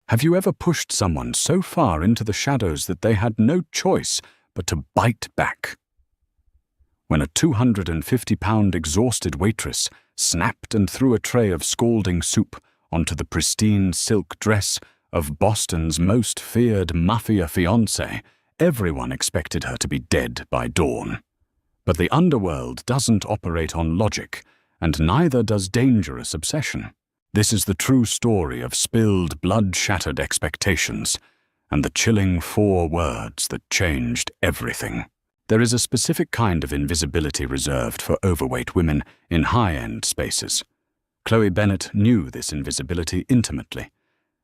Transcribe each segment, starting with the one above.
Have you ever pushed someone so far into the shadows that they had no choice but to bite back? When a 250-pound exhausted waitress snapped and threw a tray of scalding soup onto the pristine silk dress of Boston's most feared Mafia Fiancée, everyone expected her to be dead by dawn. But the underworld doesn't operate on logic, and neither does dangerous obsession. This is the true story of spilled, blood-shattered expectations, and the chilling 4 words that changed everything. There is a specific kind of invisibility reserved for overweight women in high-end spaces. Chloe Bennet knew this invisibility intimately.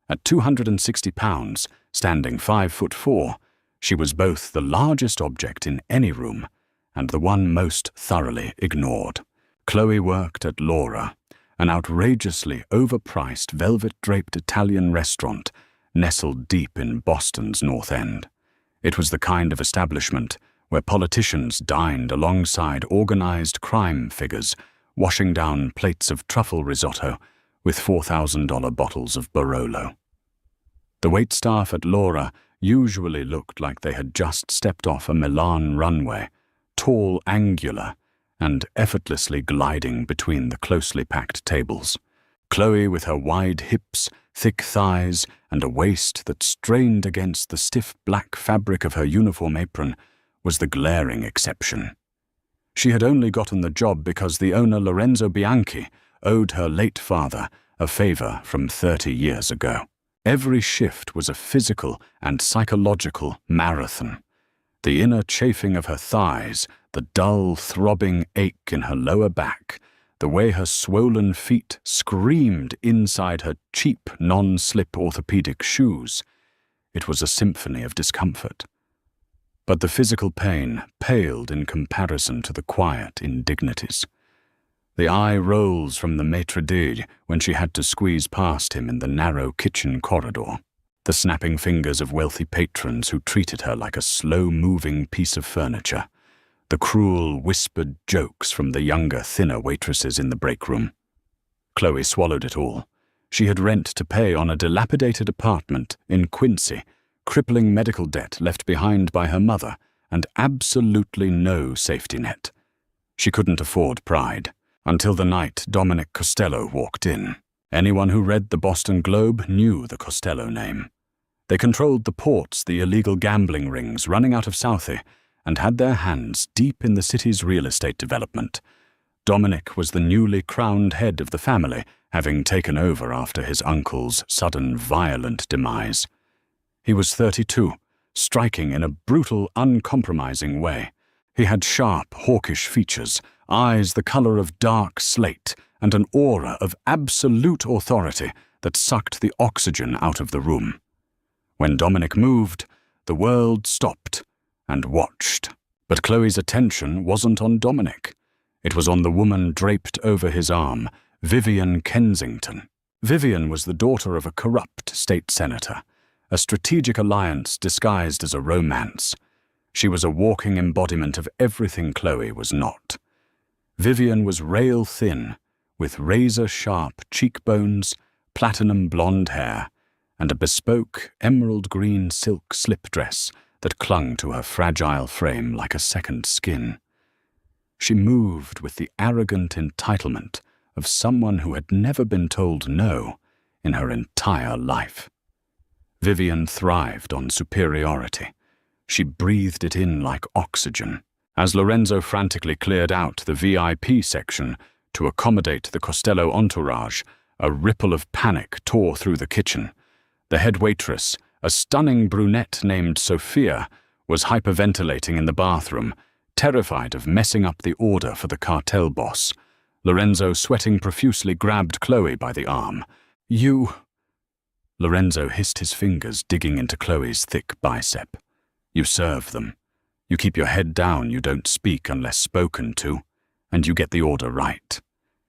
At 260 pounds, standing 5'4", she was both the largest object in any room and the one most thoroughly ignored. Chloe worked at Laura, an outrageously overpriced velvet-draped Italian restaurant nestled deep in Boston's North End. It was the kind of establishment where politicians dined alongside organized crime figures, washing down plates of truffle risotto with $4,000 bottles of Barolo. The waitstaff at Laura usually looked like they had just stepped off a Milan runway, tall, angular, and effortlessly gliding between the closely packed tables. Chloe, with her wide hips, thick thighs, and a waist that strained against the stiff black fabric of her uniform apron, was the glaring exception. She had only gotten the job because the owner Lorenzo Bianchi owed her late father a favor from 30 years ago. Every shift was a physical and psychological marathon. The inner chafing of her thighs, the dull, throbbing ache in her lower back, the way her swollen feet screamed inside her cheap, non-slip orthopedic shoes. It was a symphony of discomfort. But the physical pain paled in comparison to the quiet indignities. The eye rolls from the maitre d' when she had to squeeze past him in the narrow kitchen corridor. The snapping fingers of wealthy patrons who treated her like a slow-moving piece of furniture. The cruel, whispered jokes from the younger, thinner waitresses in the break room. Chloe swallowed it all. She had rent to pay on a dilapidated apartment in Quincy, crippling medical debt left behind by her mother, and absolutely no safety net. She couldn't afford pride, until the night Dominic Costello walked in. Anyone who read the Boston Globe knew the Costello name. They controlled the ports, the illegal gambling rings running out of Southie, and had their hands deep in the city's real estate development. Dominic was the newly crowned head of the family, having taken over after his uncle's sudden, violent demise. He was 32, striking in a brutal, uncompromising way. He had sharp, hawkish features, eyes the color of dark slate, and an aura of absolute authority that sucked the oxygen out of the room. When Dominic moved, the world stopped and watched. But Chloe's attention wasn't on Dominic. It was on the woman draped over his arm, Vivian Kensington. Vivian was the daughter of a corrupt state senator, a strategic alliance disguised as a romance. She was a walking embodiment of everything Chloe was not. Vivian was rail-thin, with razor-sharp cheekbones, platinum blonde hair, and a bespoke emerald-green silk slip dress that clung to her fragile frame like a second skin. She moved with the arrogant entitlement of someone who had never been told no in her entire life. Vivian thrived on superiority. She breathed it in like oxygen. As Lorenzo frantically cleared out the VIP section to accommodate the Costello entourage, a ripple of panic tore through the kitchen. The head waitress, a stunning brunette named Sophia, was hyperventilating in the bathroom, terrified of messing up the order for the cartel boss. Lorenzo, sweating profusely, grabbed Chloe by the arm. "You—" Lorenzo hissed his fingers, digging into Chloe's thick bicep. "You serve them. You keep your head down, you don't speak unless spoken to, and you get the order right.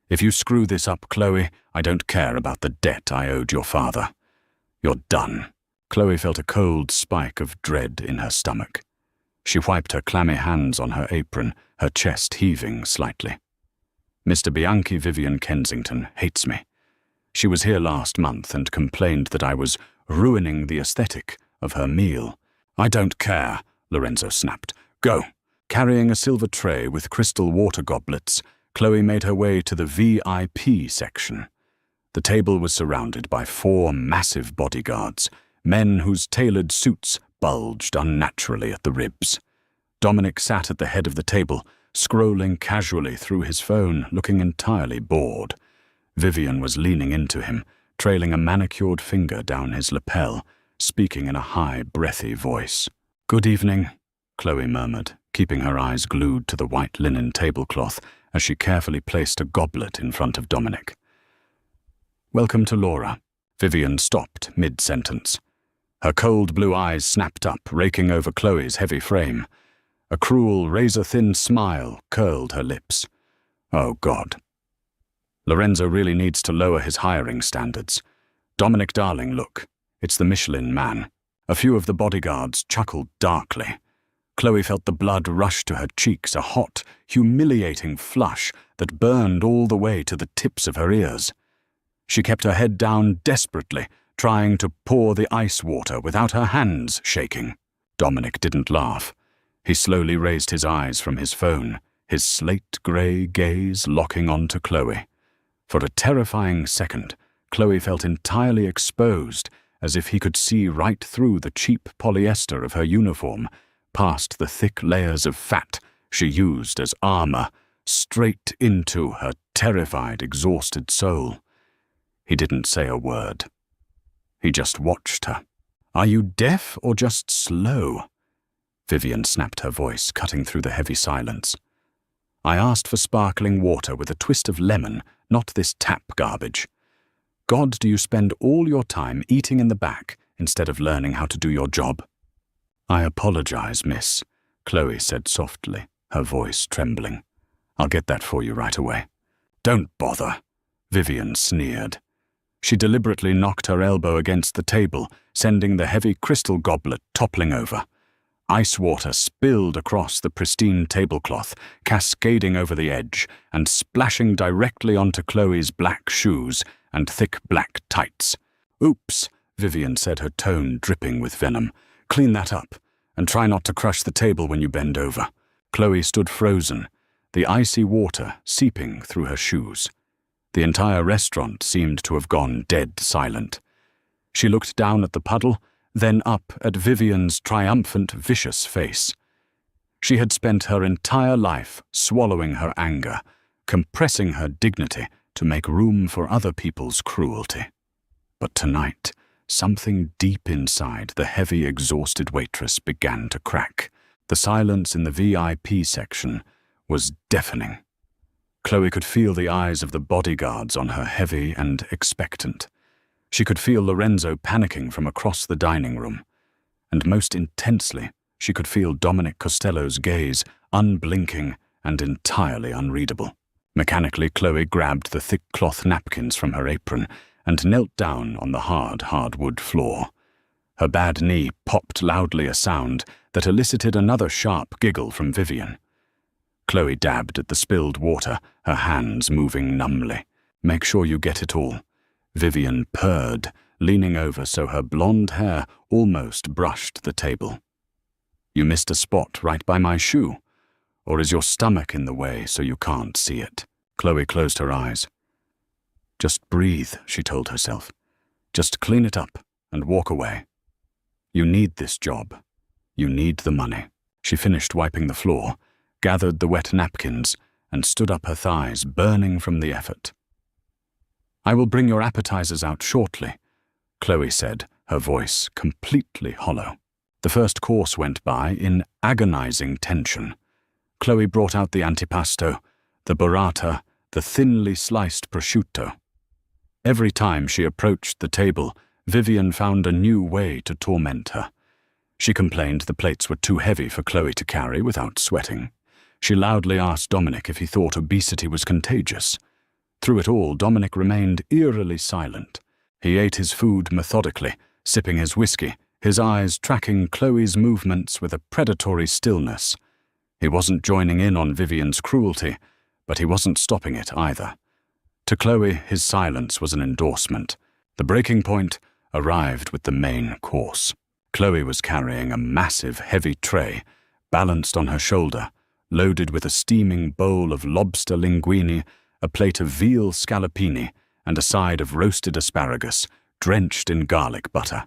If you screw this up, Chloe, I don't care about the debt I owed your father. You're done." Chloe felt a cold spike of dread in her stomach. She wiped her clammy hands on her apron, her chest heaving slightly. "Mr. Bianchi Vivian Kensington hates me. She was here last month and complained that I was ruining the aesthetic of her meal. "I don't care," Lorenzo snapped. "Go." Carrying a silver tray with crystal water goblets, Chloe made her way to the VIP section. The table was surrounded by 4 massive bodyguards, men whose tailored suits bulged unnaturally at the ribs. Dominic sat at the head of the table, scrolling casually through his phone, looking entirely bored. Vivian was leaning into him, trailing a manicured finger down his lapel, speaking in a high, breathy voice. "Good evening," Chloe murmured, keeping her eyes glued to the white linen tablecloth as she carefully placed a goblet in front of Dominic. "Welcome to Laura." Vivian stopped mid-sentence. Her cold blue eyes snapped up, raking over Chloe's heavy frame. A cruel, razor-thin smile curled her lips. Oh, God. Lorenzo really needs to lower his hiring standards. "Dominic, darling, look. It's the Michelin Man." A few of the bodyguards chuckled darkly. Chloe felt the blood rush to her cheeks, a hot, humiliating flush that burned all the way to the tips of her ears. She kept her head down desperately, trying to pour the ice water without her hands shaking. Dominic didn't laugh. He slowly raised his eyes from his phone, his slate-grey gaze locking onto Chloe. For a terrifying second, Chloe felt entirely exposed, as if he could see right through the cheap polyester of her uniform, past the thick layers of fat she used as armor, straight into her terrified, exhausted soul. He didn't say a word. He just watched her. "Are you deaf or just slow?" Vivian snapped her voice, cutting through the heavy silence. "I asked for sparkling water with a twist of lemon, not this tap garbage. God, do you spend all your time eating in the back instead of learning how to do your job?" "I apologize, miss," Chloe said softly, her voice trembling. "I'll get that for you right away." "Don't bother," Vivian sneered. She deliberately knocked her elbow against the table, sending the heavy crystal goblet toppling over. Ice water spilled across the pristine tablecloth, cascading over the edge and splashing directly onto Chloe's black shoes and thick black tights. "Oops," Vivian said, her tone dripping with venom. "Clean that up, and try not to crush the table when you bend over." Chloe stood frozen, the icy water seeping through her shoes. The entire restaurant seemed to have gone dead silent. She looked down at the puddle, then up at Vivian's triumphant, vicious face. She had spent her entire life swallowing her anger, compressing her dignity to make room for other people's cruelty. But tonight, something deep inside the heavy, exhausted waitress began to crack. The silence in the VIP section was deafening. Chloe could feel the eyes of the bodyguards on her, heavy and expectant. She could feel Lorenzo panicking from across the dining room. And most intensely, she could feel Dominic Costello's gaze, unblinking and entirely unreadable. Mechanically, Chloe grabbed the thick cloth napkins from her apron and knelt down on the hardwood floor. Her bad knee popped loudly, a sound that elicited another sharp giggle from Vivian. Chloe dabbed at the spilled water, her hands moving numbly. "Make sure you get it all," Vivian purred, leaning over so her blonde hair almost brushed the table. "You missed a spot right by my shoe. Or is your stomach in the way so you can't see it?" Chloe closed her eyes. "Just breathe," she told herself. "Just clean it up and walk away. You need this job. You need the money." She finished wiping the floor, gathered the wet napkins, and stood up, her thighs burning from the effort. "I will bring your appetizers out shortly," Chloe said, her voice completely hollow. The first course went by in agonizing tension. Chloe brought out the antipasto, the burrata, the thinly sliced prosciutto. Every time she approached the table, Vivian found a new way to torment her. She complained the plates were too heavy for Chloe to carry without sweating. She loudly asked Dominic if he thought obesity was contagious. Through it all, Dominic remained eerily silent. He ate his food methodically, sipping his whiskey, his eyes tracking Chloe's movements with a predatory stillness. He wasn't joining in on Vivian's cruelty, but he wasn't stopping it either. To Chloe, his silence was an endorsement. The breaking point, arrived with the main course. Chloe was carrying a massive, heavy tray, balanced on her shoulder, loaded with a steaming bowl of lobster linguine, a plate of veal scallopini, and a side of roasted asparagus, drenched in garlic butter.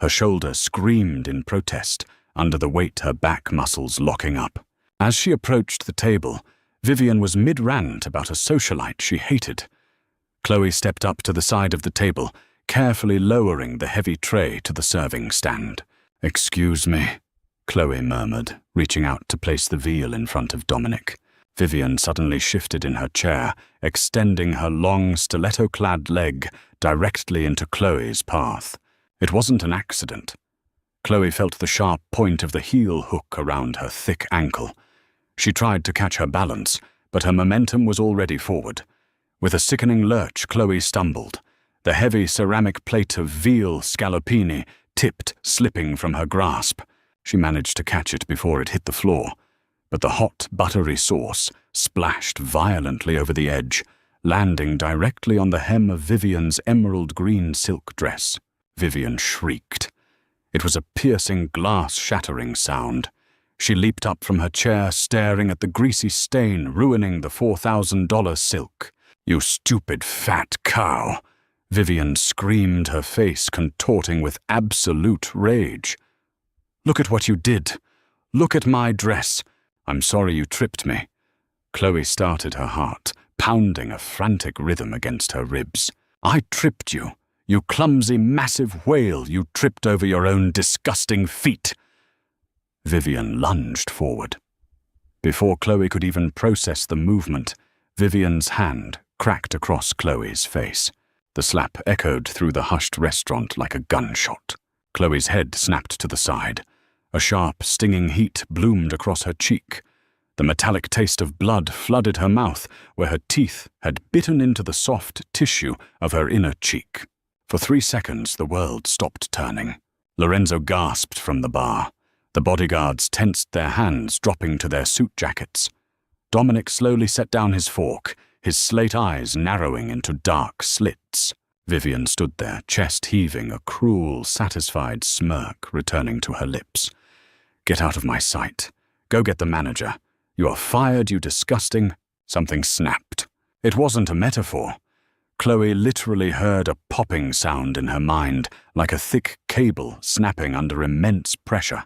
Her shoulder screamed in protest under the weight her back muscles locking up. As she approached the table, Vivian was mid-rant about a socialite she hated. Chloe stepped up to the side of the table, carefully lowering the heavy tray to the serving stand. "Excuse me," Chloe murmured, reaching out to place the veal in front of Dominic. Vivian suddenly shifted in her chair, extending her long, stiletto-clad leg directly into Chloe's path. It wasn't an accident. Chloe felt the sharp point of the heel hook around her thick ankle. She tried to catch her balance, but her momentum was already forward. With a sickening lurch, Chloe stumbled. The heavy ceramic plate of veal scallopini tipped, slipping from her grasp. She managed to catch it before it hit the floor, but the hot, buttery sauce splashed violently over the edge, landing directly on the hem of Vivian's emerald green silk dress. Vivian shrieked. It was a piercing, glass-shattering sound. She leaped up from her chair, staring at the greasy stain ruining the $4,000 silk. "You stupid fat cow!" Vivian screamed, her face contorting with absolute rage. "Look at what you did. Look at my dress. I'm sorry you tripped me." Chloe started her heart, pounding a frantic rhythm against her ribs. "I tripped you. You clumsy, massive whale, you tripped over your own disgusting feet." Vivian lunged forward. Before Chloe could even process the movement, Vivian's hand cracked across Chloe's face. The slap echoed through the hushed restaurant like a gunshot. Chloe's head snapped to the side. A sharp, stinging heat bloomed across her cheek. The metallic taste of blood flooded her mouth, where her teeth had bitten into the soft tissue of her inner cheek. For 3 seconds, the world stopped turning. Lorenzo gasped from the bar. The bodyguards tensed their hands, dropping to their suit jackets. Dominic slowly set down his fork, his slate eyes narrowing into dark slits. Vivian stood there, chest heaving, a cruel, satisfied smirk returning to her lips. "Get out of my sight. Go get the manager. You are fired, you disgusting—" Something snapped. It wasn't a metaphor. Chloe literally heard a popping sound in her mind, like a thick cable snapping under immense pressure.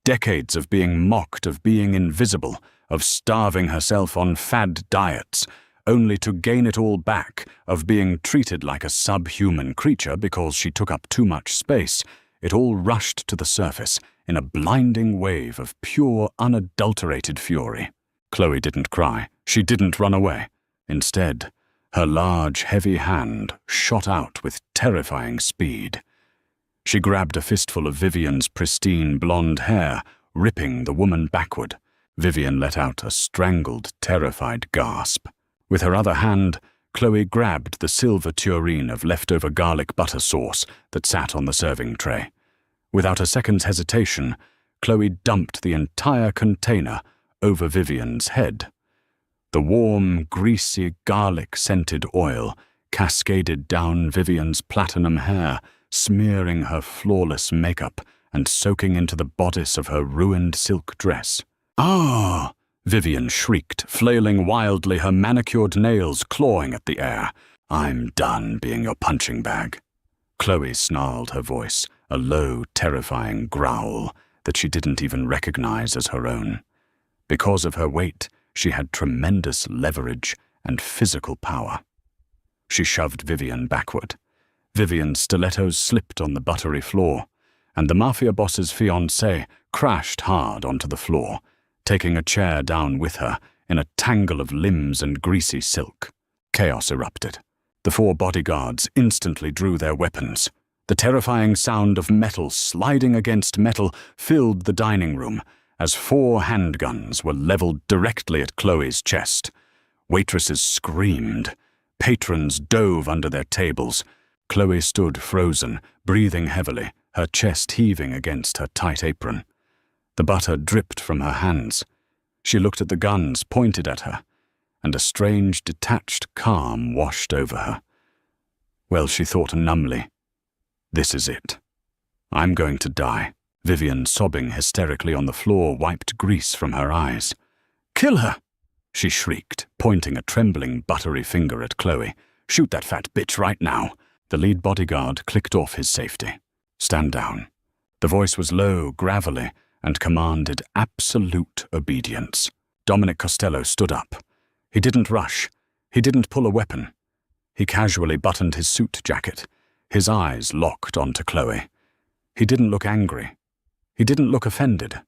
Decades of being mocked, of being invisible, of starving herself on fad diets, only to gain it all back, of being treated like a subhuman creature because she took up too much space. It all rushed to the surface in a blinding wave of pure, unadulterated fury. Chloe didn't cry. She didn't run away. Instead, her large, heavy hand shot out with terrifying speed. She grabbed a fistful of Vivian's pristine blonde hair, ripping the woman backward. Vivian let out a strangled, terrified gasp. With her other hand, Chloe grabbed the silver tureen of leftover garlic butter sauce that sat on the serving tray. Without a second's hesitation, Chloe dumped the entire container over Vivian's head. The warm, greasy, garlic-scented oil cascaded down Vivian's platinum hair, smearing her flawless makeup and soaking into the bodice of her ruined silk dress. "Ah!" Vivian shrieked, flailing wildly, her manicured nails clawing at the air. "I'm done being your punching bag." Chloe snarled her voice, a low, terrifying growl that she didn't even recognize as her own. Because of her weight, she had tremendous leverage and physical power. She shoved Vivian backward. Vivian's stilettos slipped on the buttery floor, and the Mafia Boss's fiancée crashed hard onto the floor, taking a chair down with her in a tangle of limbs and greasy silk. Chaos erupted. The 4 bodyguards instantly drew their weapons. The terrifying sound of metal sliding against metal filled the dining room as 4 handguns were leveled directly at Chloe's chest. Waitresses screamed. Patrons dove under their tables. Chloe stood frozen, breathing heavily, her chest heaving against her tight apron. The butter dripped from her hands. She looked at the guns pointed at her, and a strange, detached calm washed over her. Well, she thought numbly, This is it. I'm going to die. Vivian, sobbing hysterically on the floor, wiped grease from her eyes. Kill her! She shrieked, pointing a trembling, buttery finger at Chloe. Shoot that fat bitch right now. The lead bodyguard clicked off his safety. Stand down. The voice was low, gravelly, and commanded absolute obedience. Dominic Costello stood up. He didn't rush. He didn't pull a weapon. He casually buttoned his suit jacket, his eyes locked onto Chloe. He didn't look angry. He didn't look offended.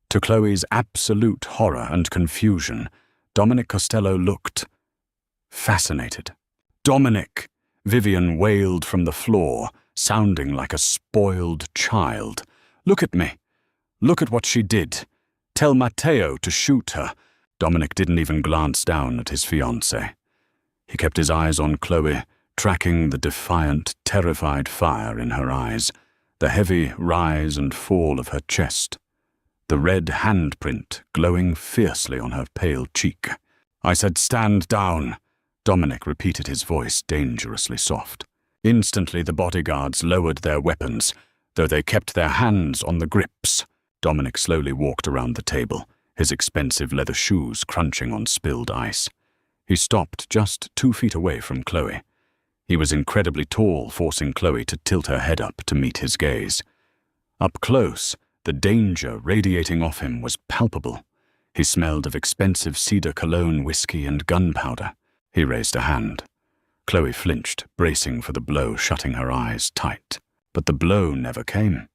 To Chloe's absolute horror and confusion, Dominic Costello looked fascinated. Dominic! Vivian wailed from the floor, sounding like a spoiled child. Look at me. Look at what she did. Tell Matteo to shoot her. Dominic didn't even glance down at his fiancée. He kept his eyes on Chloe, tracking the defiant, terrified fire in her eyes, the heavy rise and fall of her chest, the red handprint glowing fiercely on her pale cheek. I said, stand down. Dominic repeated, his voice dangerously soft. Instantly the bodyguards lowered their weapons, though they kept their hands on the grips. Dominic slowly walked around the table, his expensive leather shoes crunching on spilled ice. He stopped just 2 feet away from Chloe. He was incredibly tall, forcing Chloe to tilt her head up to meet his gaze. Up close, the danger radiating off him was palpable. He smelled of expensive cedar cologne, whiskey, and gunpowder. He raised a hand. Chloe flinched, bracing for the blow, shutting her eyes tight. But the blow never came.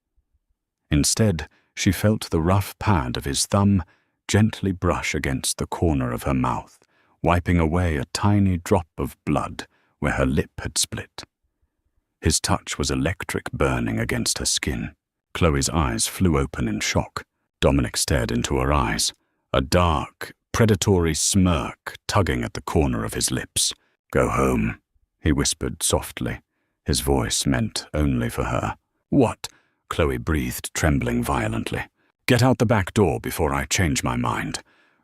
Instead, she felt the rough pad of his thumb gently brush against the corner of her mouth, wiping away a tiny drop of blood where her lip had split. His touch was electric, burning against her skin. Chloe's eyes flew open in shock. Dominic stared into her eyes, a dark, predatory smirk tugging at the corner of his lips. Go home, he whispered softly, his voice meant only for her. What? Chloe breathed, trembling violently. Get out the back door before I change my mind.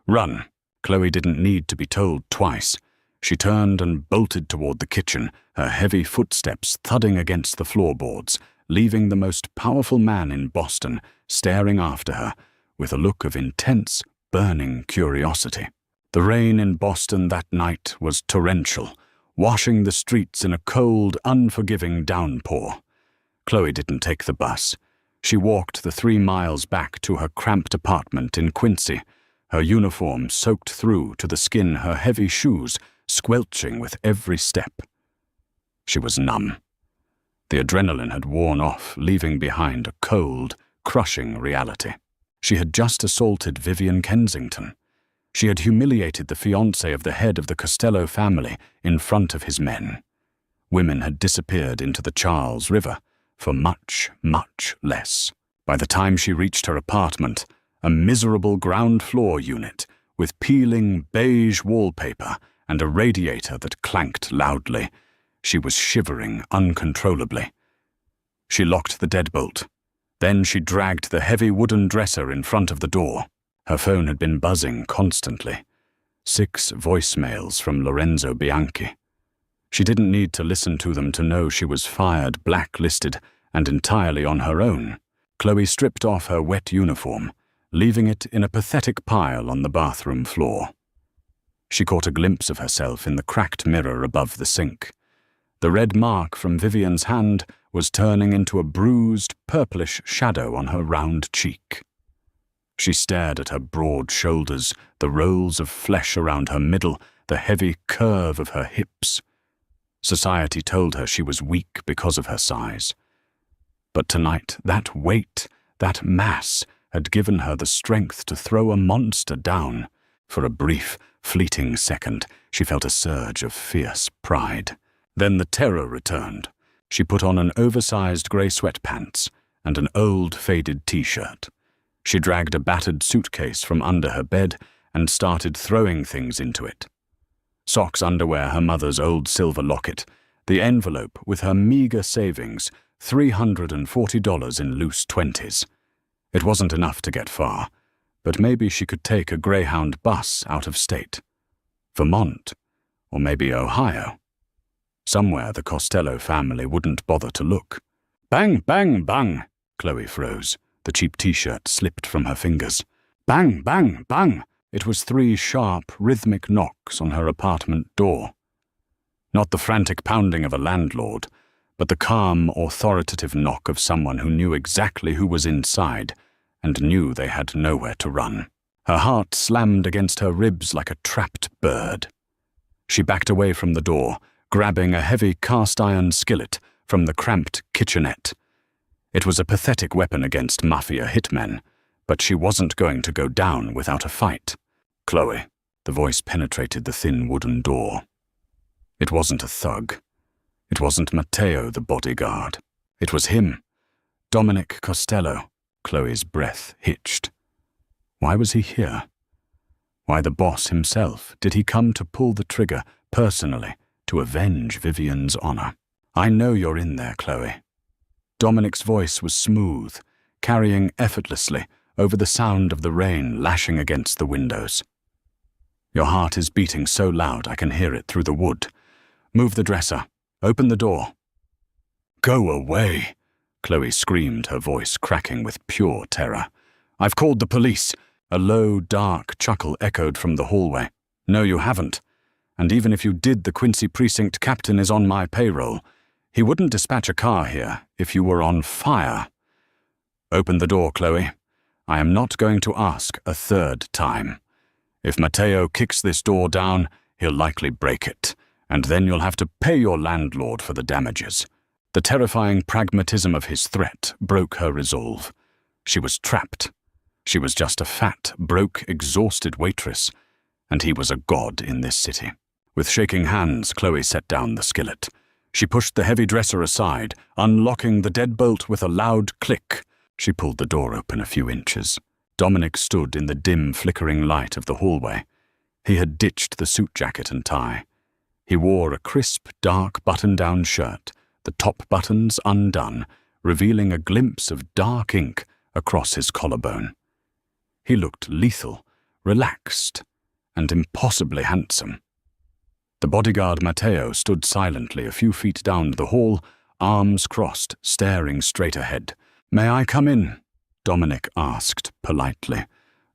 Run. Chloe didn't need to be told twice. She turned and bolted toward the kitchen, her heavy footsteps thudding against the floorboards, leaving the most powerful man in Boston staring after her with a look of intense, burning curiosity. The rain in Boston that night was torrential, washing the streets in a cold, unforgiving downpour. Chloe didn't take the bus. She walked the 3 miles back to her cramped apartment in Quincy, her uniform soaked through to the skin, her heavy shoes squelching with every step. She was numb. The adrenaline had worn off, leaving behind a cold, crushing reality. She had just assaulted Vivian Kensington. She had humiliated the fiancé of the head of the Costello family in front of his men. Women had disappeared into the Charles River for much, much less. By the time she reached her apartment, a miserable ground-floor unit with peeling beige wallpaper and a radiator that clanked loudly, she was shivering uncontrollably. She locked the deadbolt. Then she dragged the heavy wooden dresser in front of the door. Her phone had been buzzing constantly. 6 voicemails from Lorenzo Bianchi. She didn't need to listen to them to know she was fired, blacklisted, and entirely on her own. Chloe stripped off her wet uniform, leaving it in a pathetic pile on the bathroom floor. She caught a glimpse of herself in the cracked mirror above the sink. The red mark from Vivian's hand was turning into a bruised, purplish shadow on her round cheek. She stared at her broad shoulders, the rolls of flesh around her middle, the heavy curve of her hips. Society told her she was weak because of her size. But tonight, that weight, that mass, had given her the strength to throw a monster down. For a brief, fleeting second, she felt a surge of fierce pride. Then the terror returned. She put on an oversized grey sweatpants and an old, faded t-shirt. She dragged a battered suitcase from under her bed and started throwing things into it. Socks, underwear, her mother's old silver locket, the envelope with her meager savings, $340 in loose 20s. It wasn't enough to get far, but maybe she could take a Greyhound bus out of state. Vermont, or maybe Ohio. Somewhere the Costello family wouldn't bother to look. Bang, bang, bang. Chloe froze. The cheap t-shirt slipped from her fingers. Bang, bang, bang. It was 3 sharp, rhythmic knocks on her apartment door. Not the frantic pounding of a landlord, but the calm, authoritative knock of someone who knew exactly who was inside and knew they had nowhere to run. Her heart slammed against her ribs like a trapped bird. She backed away from the door, grabbing a heavy cast-iron skillet from the cramped kitchenette. It was a pathetic weapon against mafia hitmen, but she wasn't going to go down without a fight. Chloe, the voice penetrated the thin wooden door. It wasn't a thug. It wasn't Matteo, the bodyguard. It was him, Dominic Costello. Chloe's breath hitched. Why was he here? Why the boss himself? Did he come to pull the trigger, personally, to avenge Vivian's honor? I know you're in there, Chloe. Dominic's voice was smooth, carrying effortlessly over the sound of the rain lashing against the windows. Your heart is beating so loud I can hear it through the wood. Move the dresser. Open the door. Go away, Chloe screamed, her voice cracking with pure terror. I've called the police. A low, dark chuckle echoed from the hallway. No, you haven't. And even if you did, the Quincy precinct captain is on my payroll. He wouldn't dispatch a car here if you were on fire. Open the door, Chloe. I am not going to ask a 3rd time. If Matteo kicks this door down, he'll likely break it, and then you'll have to pay your landlord for the damages. The terrifying pragmatism of his threat broke her resolve. She was trapped. She was just a fat, broke, exhausted waitress, and he was a god in this city. With shaking hands, Chloe set down the skillet. She pushed the heavy dresser aside, unlocking the deadbolt with a loud click. She pulled the door open a few inches. Dominic stood in the dim, flickering light of the hallway. He had ditched the suit jacket and tie. He wore a crisp, dark button-down shirt, the top buttons undone, revealing a glimpse of dark ink across his collarbone. He looked lethal, relaxed, and impossibly handsome. The bodyguard Matteo stood silently a few feet down the hall, arms crossed, staring straight ahead. "May I come in?" Dominic asked politely,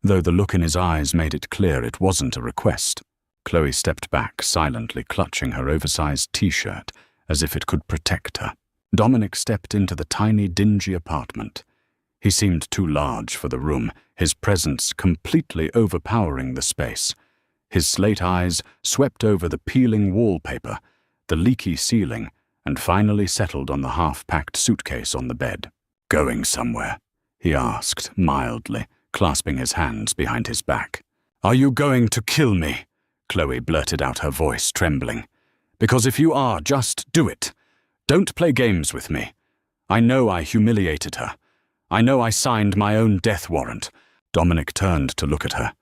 though the look in his eyes made it clear it wasn't a request. Chloe stepped back, silently clutching her oversized t-shirt as if it could protect her. Dominic stepped into the tiny, dingy apartment. He seemed too large for the room, his presence completely overpowering the space. His slate eyes swept over the peeling wallpaper, the leaky ceiling, and finally settled on the half-packed suitcase on the bed. "Going somewhere?" he asked mildly, clasping his hands behind his back. "Are you going to kill me?" Chloe blurted out, her voice trembling. "Because if you are, just do it. Don't play games with me. I know I humiliated her. I know I signed my own death warrant." Dominic turned to look at her.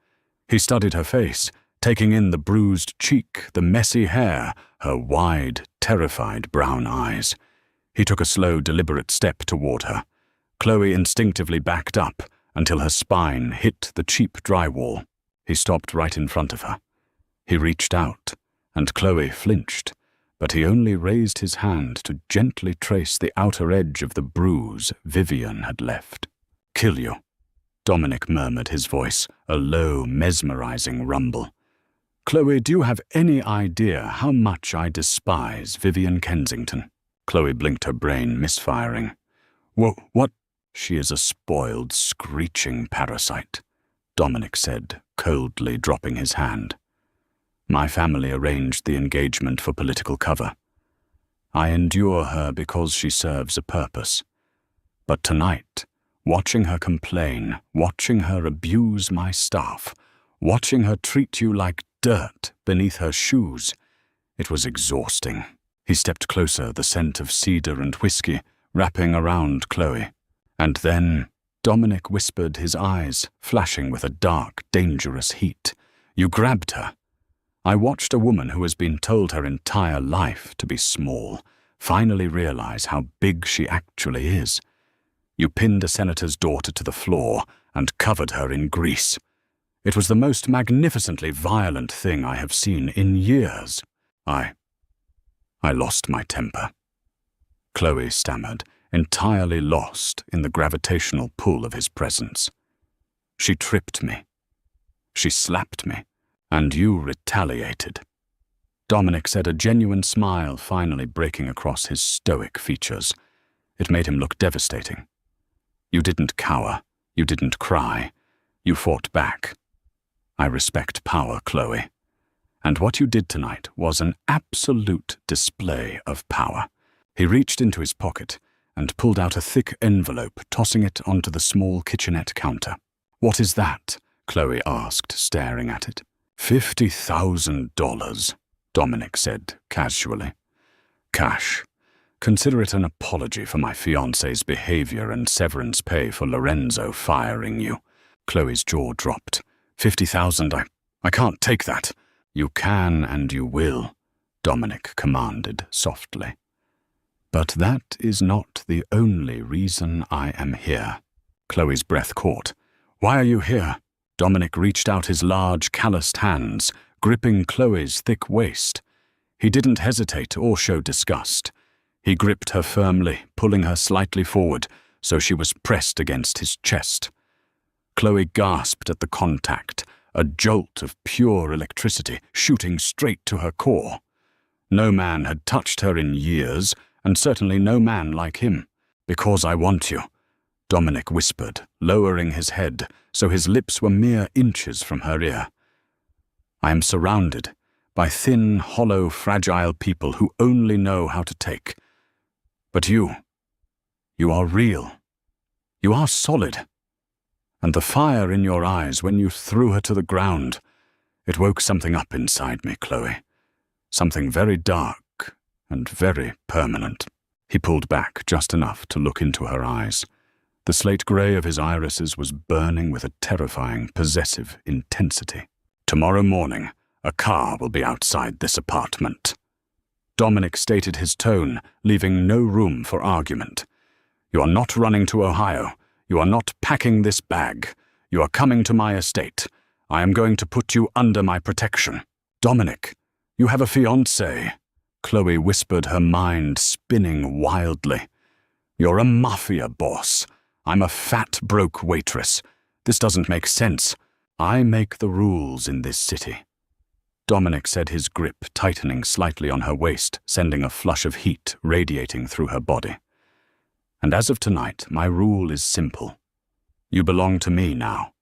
He studied her face, taking in the bruised cheek, the messy hair, her wide, terrified brown eyes. He took a slow, deliberate step toward her. Chloe instinctively backed up until her spine hit the cheap drywall. He stopped right in front of her. He reached out, and Chloe flinched, but he only raised his hand to gently trace the outer edge of the bruise Vivian had left. "Kill you," Dominic murmured, his voice a low, mesmerizing rumble. "Chloe, do you have any idea how much I despise Vivian Kensington?" Chloe blinked, her brain misfiring. What? "She is a spoiled, screeching parasite," Dominic said, coldly dropping his hand. "My family arranged the engagement for political cover. I endure her because she serves a purpose. But tonight, watching her complain, watching her abuse my staff, watching her treat you like dirt beneath her shoes, it was exhausting." He stepped closer, the scent of cedar and whiskey wrapping around Chloe. And then Dominic whispered, his eyes flashing with a dark, dangerous heat. "You grabbed her. I watched a woman who has been told her entire life to be small finally realize how big she actually is. You pinned a senator's daughter to the floor and covered her in grease. It was the most magnificently violent thing I have seen in years. I lost my temper." Chloe stammered, entirely lost in the gravitational pull of his presence. She tripped me. She slapped me, and you retaliated. Dominic said, a genuine smile finally breaking across his stoic features. It made him look devastating. You didn't cower. You didn't cry. You fought back. I respect power, Chloe. And what you did tonight was an absolute display of power. He reached into his pocket and pulled out a thick envelope, tossing it onto the small kitchenette counter. What is that? Chloe asked, staring at it. $50,000, Dominic said casually. Cash. Consider it an apology for my fiancée's behavior and severance pay for Lorenzo firing you. Chloe's jaw dropped. 50,000, I can't take that. You can and you will, Dominic commanded softly. But that is not the only reason I am here. Chloe's breath caught. Why are you here? Dominic reached out his large, calloused hands, gripping Chloe's thick waist. He didn't hesitate or show disgust. He gripped her firmly, pulling her slightly forward, so she was pressed against his chest. Chloe gasped at the contact, a jolt of pure electricity shooting straight to her core. No man had touched her in years, and certainly no man like him. Because I want you, Dominic whispered, lowering his head so his lips were mere inches from her ear. I am surrounded by thin, hollow, fragile people who only know how to take. But you are real. You are solid. And the fire in your eyes when you threw her to the ground, it woke something up inside me, Chloe. Something very dark and very permanent. He pulled back just enough to look into her eyes. The slate grey of his irises was burning with a terrifying, possessive intensity. Tomorrow morning, a car will be outside this apartment. Dominic stated his tone, leaving no room for argument. You are not running to Ohio. You are not packing this bag. You are coming to my estate. I am going to put you under my protection. Dominic, you have a fiancé. Chloe whispered, her mind spinning wildly. You're a mafia boss. I'm a fat, broke waitress. This doesn't make sense. I make the rules in this city. Dominic said, his grip tightening slightly on her waist, sending a flush of heat radiating through her body. And as of tonight, my rule is simple. You belong to me now.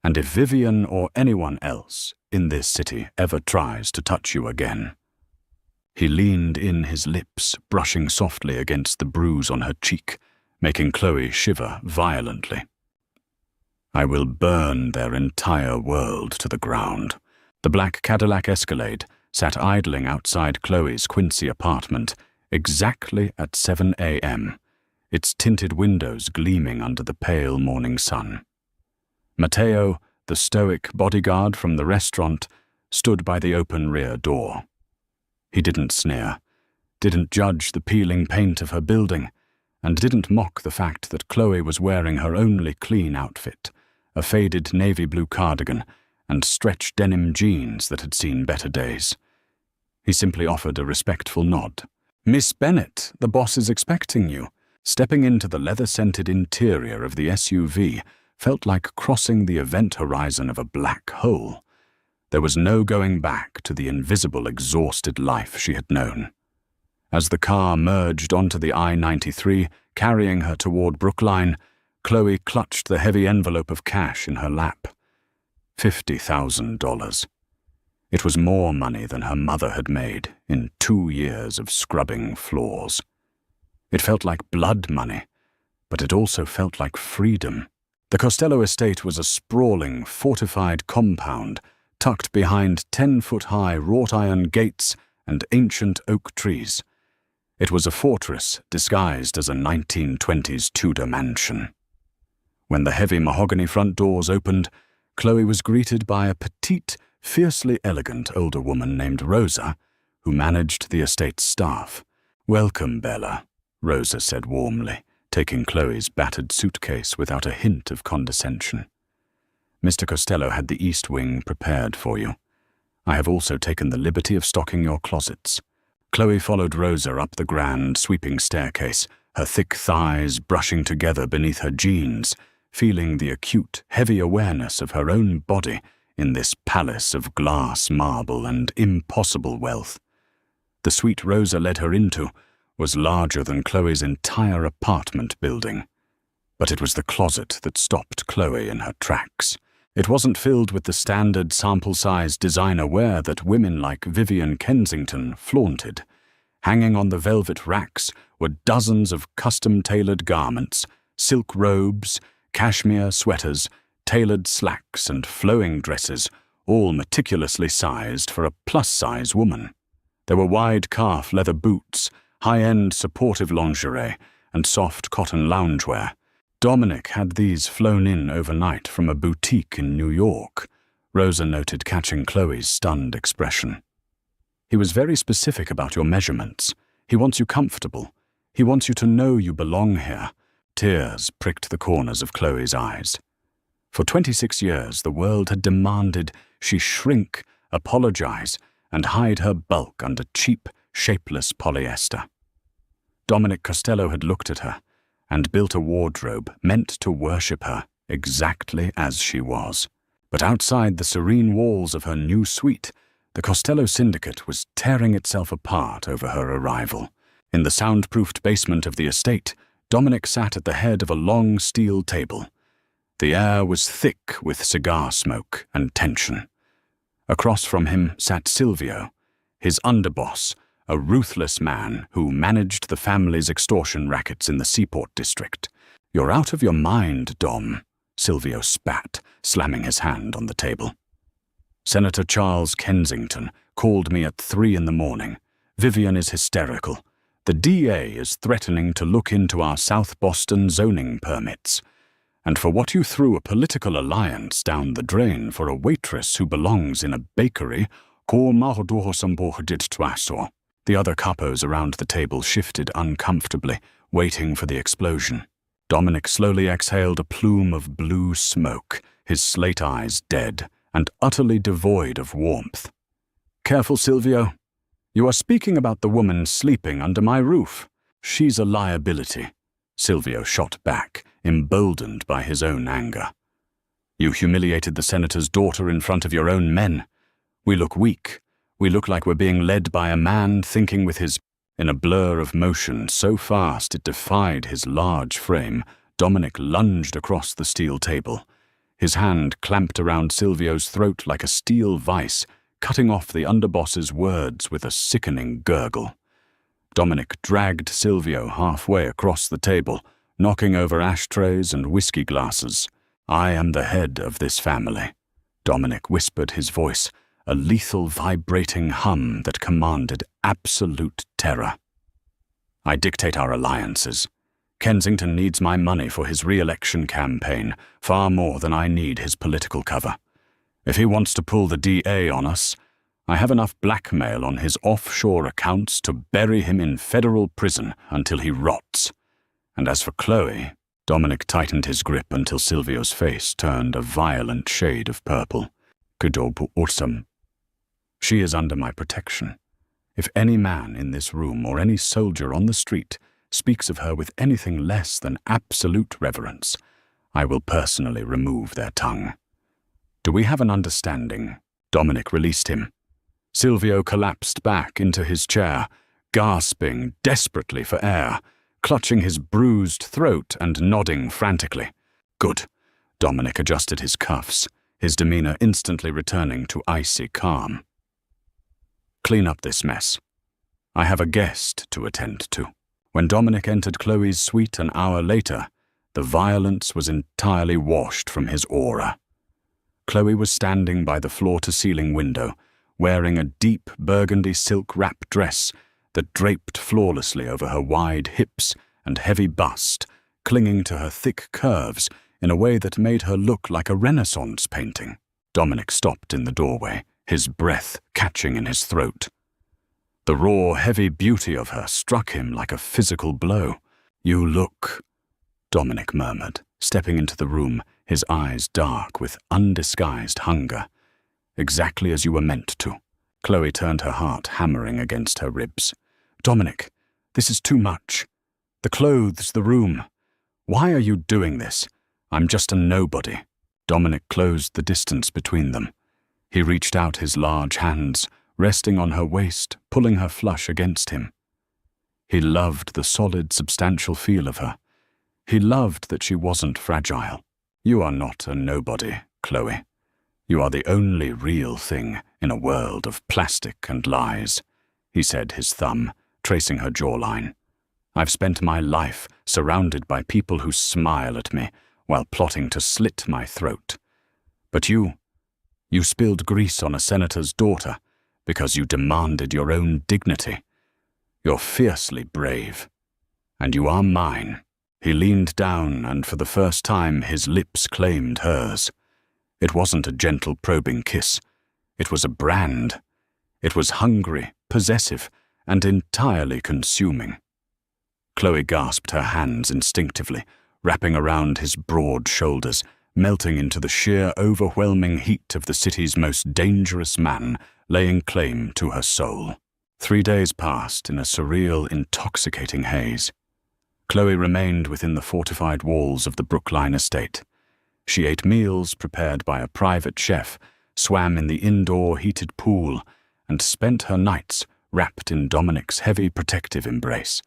And if Vivian or anyone else in this city ever tries to touch you again... He leaned in his lips, brushing softly against the bruise on her cheek, making Chloe shiver violently. I will burn their entire world to the ground. The black Cadillac Escalade sat idling outside Chloe's Quincy apartment exactly at 7 a.m., its tinted windows gleaming under the pale morning sun. Matteo, the stoic bodyguard from the restaurant, stood by the open rear door. He didn't sneer, didn't judge the peeling paint of her building, and didn't mock the fact that Chloe was wearing her only clean outfit, a faded navy blue cardigan and stretch denim jeans that had seen better days. He simply offered a respectful nod. Miss Bennett, the boss is expecting you. Stepping into the leather-scented interior of the SUV felt like crossing the event horizon of a black hole. There was no going back to the invisible, exhausted life she had known. As the car merged onto the I-93, carrying her toward Brookline, Chloe clutched the heavy envelope of cash in her lap. $50,000. It was more money than her mother had made in 2 years of scrubbing floors. It felt like blood money, but it also felt like freedom. The Costello estate was a sprawling, fortified compound tucked behind 10-foot-high wrought-iron gates and ancient oak trees. It was a fortress disguised as a 1920s Tudor mansion. When the heavy mahogany front doors opened, Chloe was greeted by a petite, fiercely elegant older woman named Rosa, who managed the estate's staff. "Welcome, Bella," Rosa said warmly, taking Chloe's battered suitcase without a hint of condescension. "Mr. Costello had the East Wing prepared for you. I have also taken the liberty of stocking your closets." Chloe followed Rosa up the grand, sweeping staircase, her thick thighs brushing together beneath her jeans, feeling the acute, heavy awareness of her own body in this palace of glass, marble, and impossible wealth. The suite Rosa led her into was larger than Chloe's entire apartment building. But it was the closet that stopped Chloe in her tracks. It wasn't filled with the standard sample-sized designer wear that women like Vivian Kensington flaunted. Hanging on the velvet racks were dozens of custom-tailored garments, silk robes, cashmere sweaters, tailored slacks, and flowing dresses, all meticulously sized for a plus-size woman. There were wide calf leather boots, high-end supportive lingerie, and soft cotton loungewear. Dominic had these flown in overnight from a boutique in New York, Rosa noted, catching Chloe's stunned expression. He was very specific about your measurements. He wants you comfortable. He wants you to know you belong here. Tears pricked the corners of Chloe's eyes. For 26 years, the world had demanded she shrink, apologize, and hide her bulk under cheap, shapeless polyester. Dominic Costello had looked at her and built a wardrobe meant to worship her exactly as she was. But outside the serene walls of her new suite, the Costello syndicate was tearing itself apart over her arrival. In the soundproofed basement of the estate, Dominic sat at the head of a long steel table. The air was thick with cigar smoke and tension. Across from him sat Silvio, his underboss, a ruthless man who managed the family's extortion rackets in the Seaport district. "You're out of your mind, Dom," Silvio spat, slamming his hand on the table. "Senator Charles Kensington called me at 3 in the morning. Vivian is hysterical. The DA is threatening to look into our South Boston zoning permits. And for what you threw a political alliance down the drain for a waitress who belongs in a bakery, the other capos around the table shifted uncomfortably, waiting for the explosion. Dominic slowly exhaled a plume of blue smoke, his slate eyes dead and utterly devoid of warmth. "Careful, Silvio. You are speaking about the woman sleeping under my roof. She's a liability," Silvio shot back, emboldened by his own anger. "You humiliated the senator's daughter in front of your own men. We look weak. We look like we're being led by a man thinking with his—" In a blur of motion so fast it defied his large frame, Dominic lunged across the steel table. His hand clamped around Silvio's throat like a steel vice, cutting off the underboss's words with a sickening gurgle. Dominic dragged Silvio halfway across the table, knocking over ashtrays and whiskey glasses. "I am the head of this family," Dominic whispered, his voice a lethal vibrating hum that commanded absolute terror. "I dictate our alliances. Kensington needs my money for his re-election campaign far more than I need his political cover. If he wants to pull the DA on us, I have enough blackmail on his offshore accounts to bury him in federal prison until he rots. And as for Chloe," Dominic tightened his grip until Silvio's face turned a violent shade of purple. "Kudobu Ursum. She is under my protection. If any man in this room or any soldier on the street speaks of her with anything less than absolute reverence, I will personally remove their tongue. Do we have an understanding?" Dominic released him. Silvio collapsed back into his chair, gasping desperately for air, clutching his bruised throat and nodding frantically. "Good." Dominic adjusted his cuffs, his demeanor instantly returning to icy calm. "Clean up this mess. I have a guest to attend to." When Dominic entered Chloe's suite an hour later, the violence was entirely washed from his aura. Chloe was standing by the floor-to-ceiling window, wearing a deep burgundy silk wrap dress that draped flawlessly over her wide hips and heavy bust, clinging to her thick curves in a way that made her look like a Renaissance painting. Dominic stopped in the doorway, his breath catching in his throat. The raw, heavy beauty of her struck him like a physical blow. "You look," Dominic murmured, stepping into the room, his eyes dark with undisguised hunger. "Exactly as you were meant to." Chloe turned, her heart hammering against her ribs. "Dominic, this is too much." The clothes, the room. Why are you doing this? I'm just a nobody. Dominic closed the distance between them. He reached out his large hands, resting on her waist, pulling her flush against him. He loved the solid, substantial feel of her. He loved that she wasn't fragile. You are not a nobody, Chloe. You are the only real thing in a world of plastic and lies, he said, his thumb tracing her jawline. I've spent my life surrounded by people who smile at me while plotting to slit my throat. But you spilled grease on a senator's daughter because you demanded your own dignity. You're fiercely brave. And you are mine. He leaned down, and for the first time his lips claimed hers. It wasn't a gentle probing kiss. It was a brand. It was hungry, possessive, and entirely consuming. Chloe gasped, her hands instinctively, wrapping around his broad shoulders, melting into the sheer, overwhelming heat of the city's most dangerous man, laying claim to her soul. 3 days passed in a surreal, intoxicating haze. Chloe remained within the fortified walls of the Brookline estate. She ate meals prepared by a private chef, swam in the indoor heated pool, and spent her nights wrapped in Dominic's heavy protective embrace.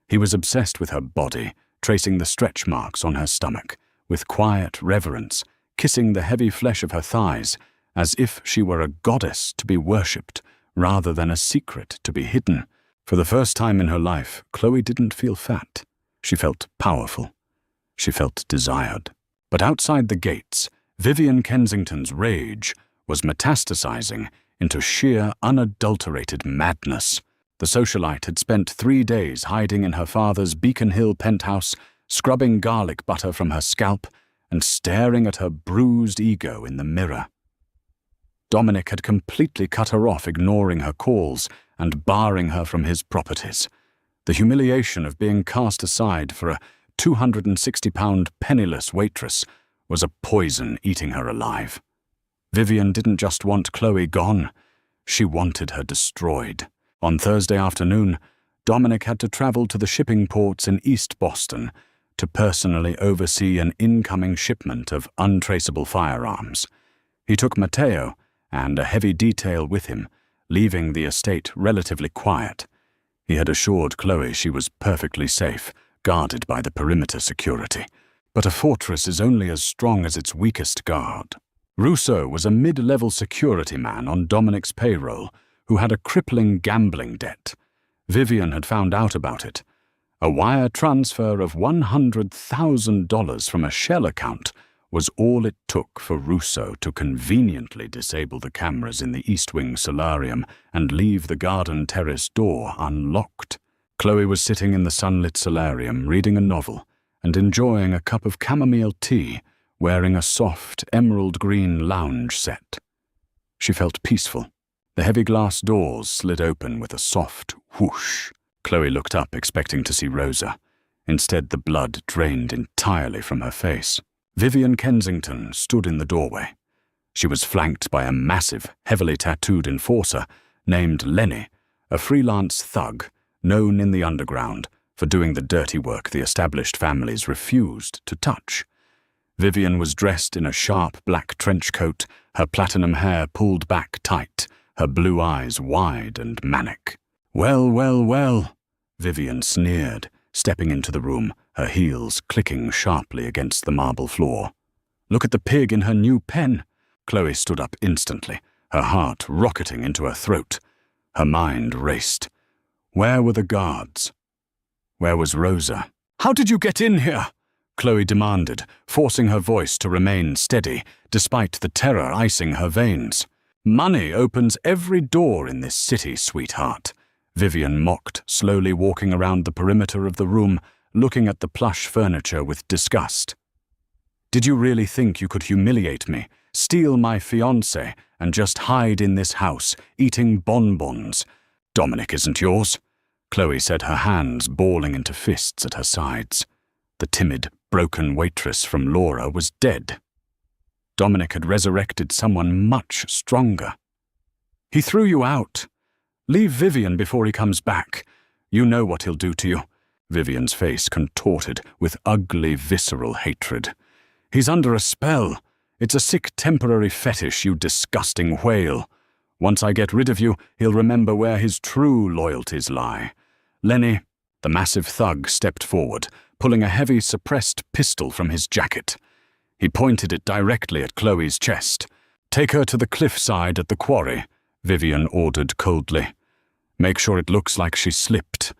He was obsessed with her body, tracing the stretch marks on her stomach, with quiet reverence, kissing the heavy flesh of her thighs, as if she were a goddess to be worshipped, rather than a secret to be hidden. For the first time in her life, Chloe didn't feel fat. She felt powerful. She felt desired. But outside the gates, Vivian Kensington's rage was metastasizing into sheer, unadulterated madness. The socialite had spent 3 days hiding in her father's Beacon Hill penthouse, scrubbing garlic butter from her scalp and staring at her bruised ego in the mirror. Dominic had completely cut her off, ignoring her calls and barring her from his properties. The humiliation of being cast aside for a 260-pound penniless waitress was a poison eating her alive. Vivian didn't just want Chloe gone, she wanted her destroyed. On Thursday afternoon, Dominic had to travel to the shipping ports in East Boston to personally oversee an incoming shipment of untraceable firearms. He took Matteo and a heavy detail with him, leaving the estate relatively quiet. He had assured Chloe she was perfectly safe, guarded by the perimeter security. But a fortress is only as strong as its weakest guard. Russo was a mid-level security man on Dominic's payroll who had a crippling gambling debt. Vivian had found out about it. A wire transfer of $100,000 from a shell account was all it took for Russo to conveniently disable the cameras in the East Wing solarium and leave the garden terrace door unlocked. Chloe was sitting in the sunlit solarium reading a novel and enjoying a cup of chamomile tea, wearing a soft emerald green lounge set. She felt peaceful. The heavy glass doors slid open with a soft whoosh. Chloe looked up, expecting to see Rosa. Instead, the blood drained entirely from her face. Vivian Kensington stood in the doorway. She was flanked by a massive, heavily tattooed enforcer named Lenny, a freelance thug known in the underground for doing the dirty work the established families refused to touch. Vivian was dressed in a sharp black trench coat, her platinum hair pulled back tight, her blue eyes wide and manic. "Well, well, well," Vivian sneered, stepping into the room, her heels clicking sharply against the marble floor. "Look at the pig in her new pen." Chloe stood up instantly, her heart rocketing into her throat. Her mind raced. Where were the guards? Where was Rosa? "How did you get in here?" Chloe demanded, forcing her voice to remain steady, despite the terror icing her veins. "Money opens every door in this city, sweetheart," Vivian mocked, slowly walking around the perimeter of the room, looking at the plush furniture with disgust. "Did you really think you could humiliate me, steal my fiancé, and just hide in this house, eating bonbons? Dominic isn't yours," Chloe said, her hands balling into fists at her sides. The timid, broken waitress from Laura was dead. Dominic had resurrected someone much stronger. "He threw you out. Leave Vivian before he comes back. You know what he'll do to you. Vivian's face contorted with ugly, visceral hatred. "He's under a spell. It's a sick temporary fetish, you disgusting whale. Once I get rid of you, he'll remember where his true loyalties lie. Lenny." The massive thug stepped forward, pulling a heavy, suppressed pistol from his jacket. He pointed it directly at Chloe's chest. "Take her to the cliffside at the quarry," Vivian ordered coldly. "Make sure it looks like she slipped.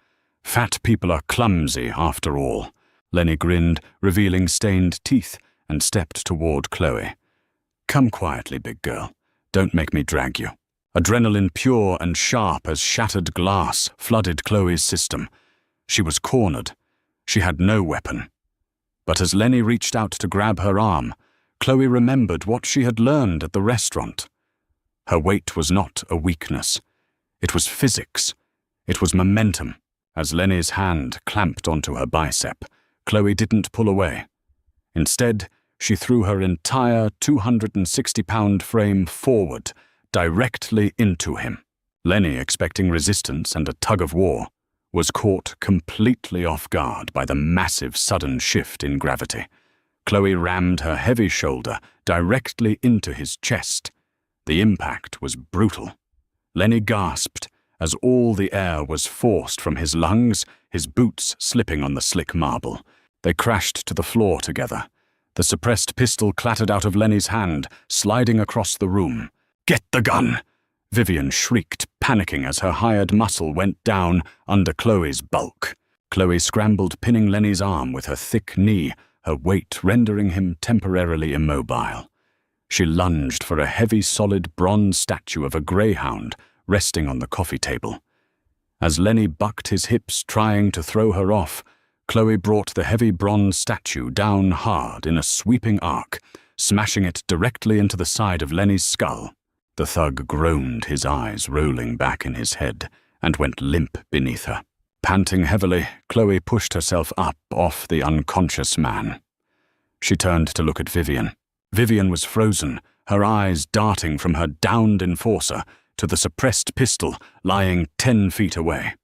Fat people are clumsy, after all." Lenny grinned, revealing stained teeth, and stepped toward Chloe. "Come quietly, big girl. Don't make me drag you." Adrenaline pure and sharp as shattered glass flooded Chloe's system. She was cornered. She had no weapon. But as Lenny reached out to grab her arm, Chloe remembered what she had learned at the restaurant. Her weight was not a weakness. It was physics. It was momentum. As Lenny's hand clamped onto her bicep, Chloe didn't pull away. Instead, she threw her entire 260-pound frame forward, directly into him. Lenny, expecting resistance and a tug of war, was caught completely off guard by the massive sudden shift in gravity. Chloe rammed her heavy shoulder directly into his chest. The impact was brutal. Lenny gasped as all the air was forced from his lungs, his boots slipping on the slick marble. They crashed to the floor together. The suppressed pistol clattered out of Lenny's hand, sliding across the room. "Get the gun!" Vivian shrieked, panicking as her hired muscle went down under Chloe's bulk. Chloe scrambled, pinning Lenny's arm with her thick knee, her weight rendering him temporarily immobile. She lunged for a heavy, solid bronze statue of a greyhound resting on the coffee table. As Lenny bucked his hips, trying to throw her off, Chloe brought the heavy bronze statue down hard in a sweeping arc, smashing it directly into the side of Lenny's skull. The thug groaned, his eyes rolling back in his head, and went limp beneath her. Panting heavily, Chloe pushed herself up off the unconscious man. She turned to look at Vivian. Vivian was frozen, her eyes darting from her downed enforcer to the suppressed pistol lying 10 feet away.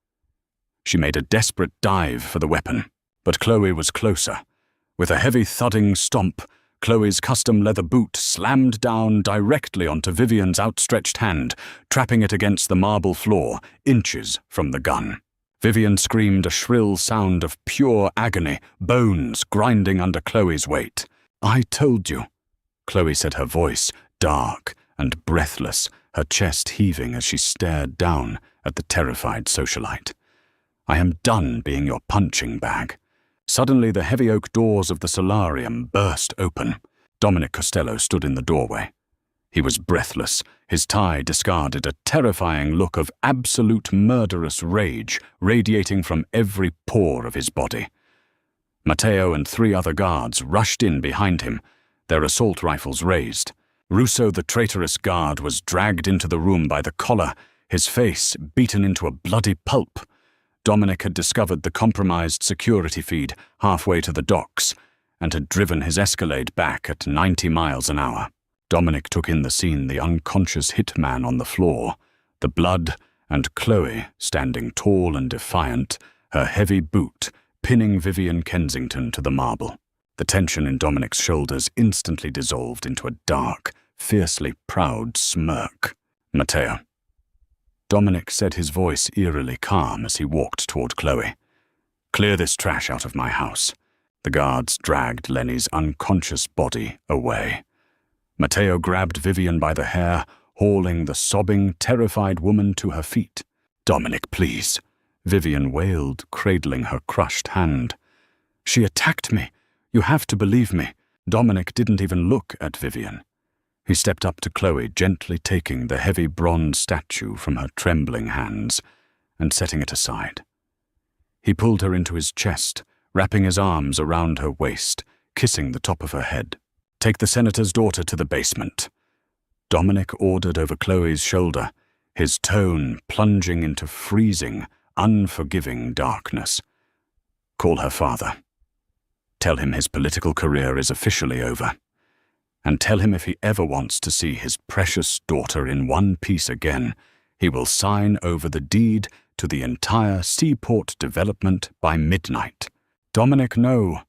She made a desperate dive for the weapon, but Chloe was closer. With a heavy thudding stomp, Chloe's custom leather boot slammed down directly onto Vivian's outstretched hand, trapping it against the marble floor, inches from the gun. Vivian screamed a shrill sound of pure agony, bones grinding under Chloe's weight. "I told you," Chloe said, her voice dark and breathless, her chest heaving as she stared down at the terrified socialite. "I am done being your punching bag." Suddenly, the heavy oak doors of the solarium burst open. Dominic Costello stood in the doorway. He was breathless, his tie discarded, a terrifying look of absolute murderous rage radiating from every pore of his body. Matteo and 3 other guards rushed in behind him, their assault rifles raised. Russo, the traitorous guard, was dragged into the room by the collar, his face beaten into a bloody pulp. Dominic had discovered the compromised security feed halfway to the docks and had driven his Escalade back at 90 miles an hour. Dominic took in the scene, the unconscious hitman on the floor, the blood, and Chloe standing tall and defiant, her heavy boot pinning Vivian Kensington to the marble. The tension in Dominic's shoulders instantly dissolved into a dark, fiercely proud smirk. "Matteo." Dominic said, his voice eerily calm as he walked toward Chloe. "Clear this trash out of my house." The guards dragged Lenny's unconscious body away. Matteo grabbed Vivian by the hair, hauling the sobbing, terrified woman to her feet. "Dominic, please," Vivian wailed, cradling her crushed hand. "She attacked me. You have to believe me." Dominic didn't even look at Vivian. He stepped up to Chloe, gently taking the heavy bronze statue from her trembling hands and setting it aside. He pulled her into his chest, wrapping his arms around her waist, kissing the top of her head. "Take the senator's daughter to the basement." Dominic ordered over Chloe's shoulder, his tone plunging into freezing, unforgiving darkness. "Call her father. Tell him his political career is officially over. And tell him if he ever wants to see his precious daughter in one piece again, he will sign over the deed to the entire seaport development by midnight. "Dominic, no!"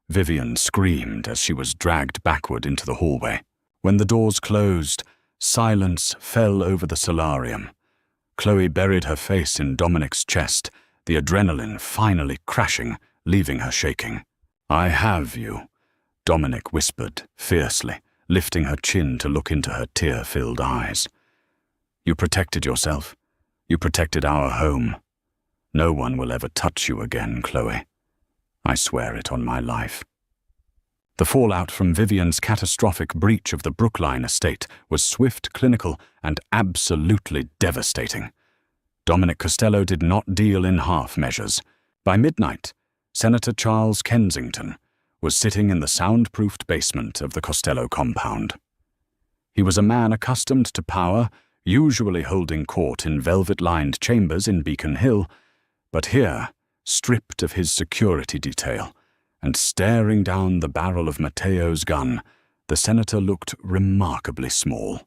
Vivian screamed as she was dragged backward into the hallway. When the doors closed, silence fell over the solarium. Chloe buried her face in Dominic's chest, the adrenaline finally crashing, leaving her shaking. "I have you," Dominic whispered fiercely, lifting her chin to look into her tear-filled eyes. "You protected yourself. You protected our home. No one will ever touch you again, Chloe. I swear it on my life." The fallout from Vivian's catastrophic breach of the Brookline estate was swift, clinical, and absolutely devastating. Dominic Costello did not deal in half measures. By midnight, Senator Charles Kensington was sitting in the soundproofed basement of the Costello compound. He was a man accustomed to power, usually holding court in velvet-lined chambers in Beacon Hill, but here, stripped of his security detail, and staring down the barrel of Mateo's gun, the senator looked remarkably small.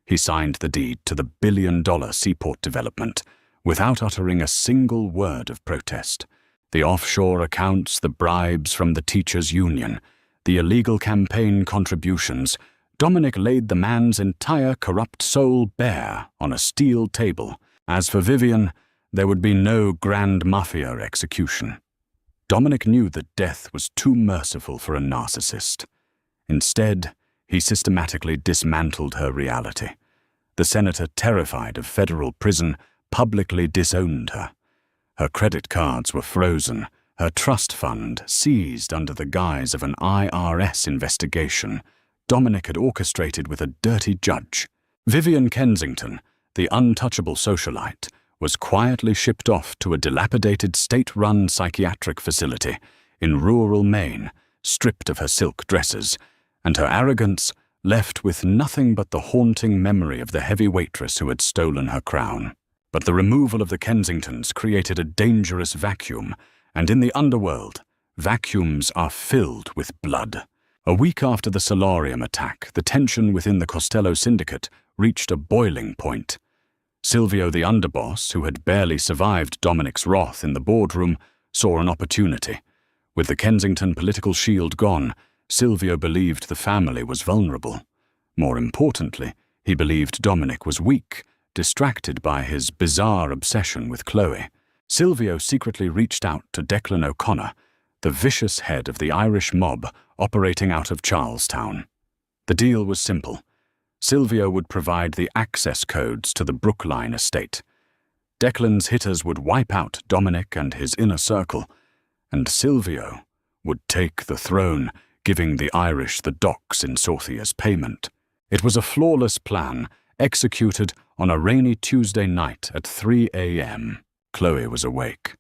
He signed the deed to the billion-dollar seaport development without uttering a single word of protest. The offshore accounts, the bribes from the teachers' union, the illegal campaign contributions, Dominic laid the man's entire corrupt soul bare on a steel table. As for Vivian, there would be no grand mafia execution. Dominic knew that death was too merciful for a narcissist. Instead, he systematically dismantled her reality. The senator, terrified of federal prison, publicly disowned her. Her credit cards were frozen, her trust fund seized under the guise of an IRS investigation Dominic had orchestrated with a dirty judge. Vivian Kensington, the untouchable socialite, was quietly shipped off to a dilapidated state-run psychiatric facility in rural Maine, stripped of her silk dresses, and her arrogance left with nothing but the haunting memory of the heavy waitress who had stolen her crown. But the removal of the Kensingtons created a dangerous vacuum, and in the underworld, vacuums are filled with blood. A week after the solarium attack, the tension within the Costello syndicate reached a boiling point. Silvio, the underboss, who had barely survived Dominic's wrath in the boardroom, saw an opportunity. With the Kensington political shield gone, Silvio believed the family was vulnerable. More importantly, he believed Dominic was weak, distracted by his bizarre obsession with Chloe. Silvio secretly reached out to Declan O'Connor, the vicious head of the Irish mob operating out of Charlestown. The deal was simple. Silvio would provide the access codes to the Brookline estate. Declan's hitters would wipe out Dominic and his inner circle, and Silvio would take the throne, giving the Irish the docks in Sorthia's payment. It was a flawless plan, executed on a rainy Tuesday night at 3 a.m. Chloe was awake.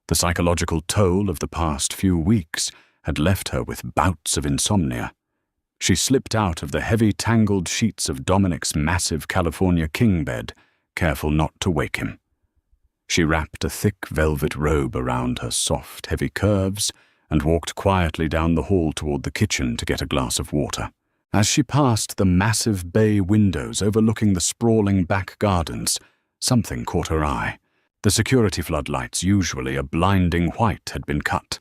The psychological toll of the past few weeks had left her with bouts of insomnia. She slipped out of the heavy, tangled sheets of Dominic's massive California king bed, careful not to wake him. She wrapped a thick velvet robe around her soft, heavy curves and walked quietly down the hall toward the kitchen to get a glass of water. As she passed the massive bay windows overlooking the sprawling back gardens, something caught her eye. The security floodlights, usually a blinding white, had been cut.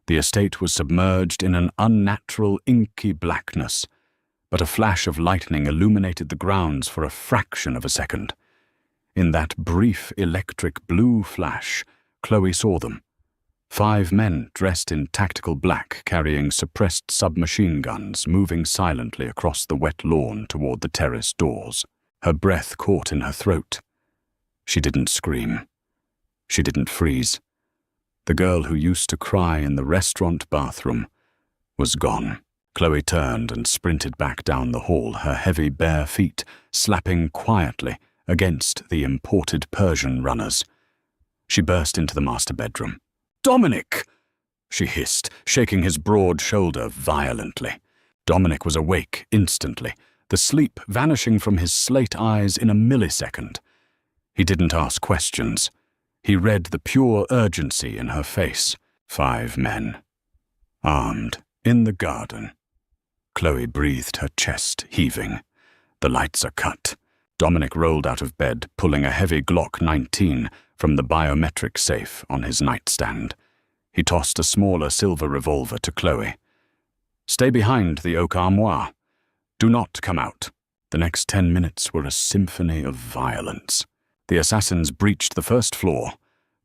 The estate was submerged in an unnatural, inky blackness, but a flash of lightning illuminated the grounds for a fraction of a second. In that brief electric blue flash, Chloe saw them. 5 men dressed in tactical black, carrying suppressed submachine guns, moving silently across the wet lawn toward the terrace doors. Her breath caught in her throat. She didn't scream. She didn't freeze. The girl who used to cry in the restaurant bathroom was gone. Chloe turned and sprinted back down the hall, her heavy bare feet slapping quietly against the imported Persian runners. She burst into the master bedroom. "Dominic!" she hissed, shaking his broad shoulder violently. Dominic was awake instantly, the sleep vanishing from his slate eyes in a millisecond. He didn't ask questions. He read the pure urgency in her face. 5 men, armed, in the garden. Chloe breathed, her chest heaving. The lights are cut. Dominic rolled out of bed, pulling a heavy Glock 19 from the biometric safe on his nightstand. He tossed a smaller silver revolver to Chloe. "Stay behind the oak armoire. Do not come out." The next 10 minutes were a symphony of violence. The assassins breached the first floor,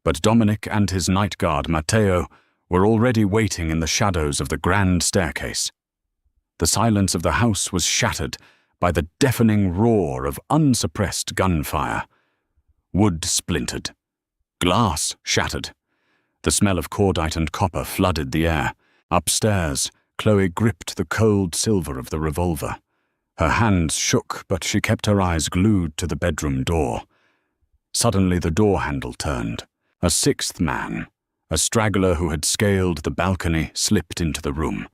but Dominic and his night guard, Matteo, were already waiting in the shadows of the grand staircase. The silence of the house was shattered by the deafening roar of unsuppressed gunfire. Wood splintered. Glass shattered. The smell of cordite and copper flooded the air. Upstairs, Chloe gripped the cold silver of the revolver. Her hands shook, but she kept her eyes glued to the bedroom door. Suddenly the door handle turned. A sixth man, a straggler who had scaled the balcony, slipped into the room.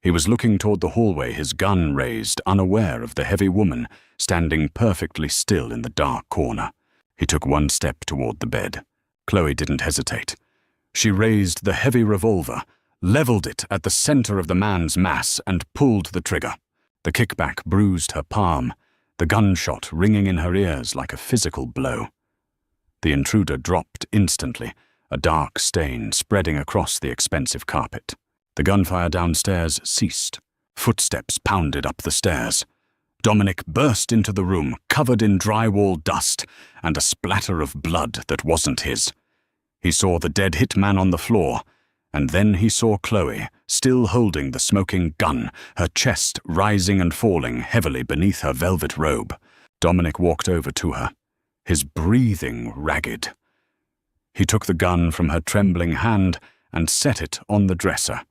He was looking toward the hallway, his gun raised, unaware of the heavy woman standing perfectly still in the dark corner. He took one step toward the bed. Chloe didn't hesitate. She raised the heavy revolver, leveled it at the center of the man's mass, and pulled the trigger. The kickback bruised her palm, the gunshot ringing in her ears like a physical blow. The intruder dropped instantly, a dark stain spreading across the expensive carpet. The gunfire downstairs ceased. Footsteps pounded up the stairs. Dominic burst into the room, covered in drywall dust and a splatter of blood that wasn't his. He saw the dead hitman on the floor, and then he saw Chloe, still holding the smoking gun, her chest rising and falling heavily beneath her velvet robe. Dominic walked over to her, his breathing ragged. He took the gun from her trembling hand and set it on the dresser.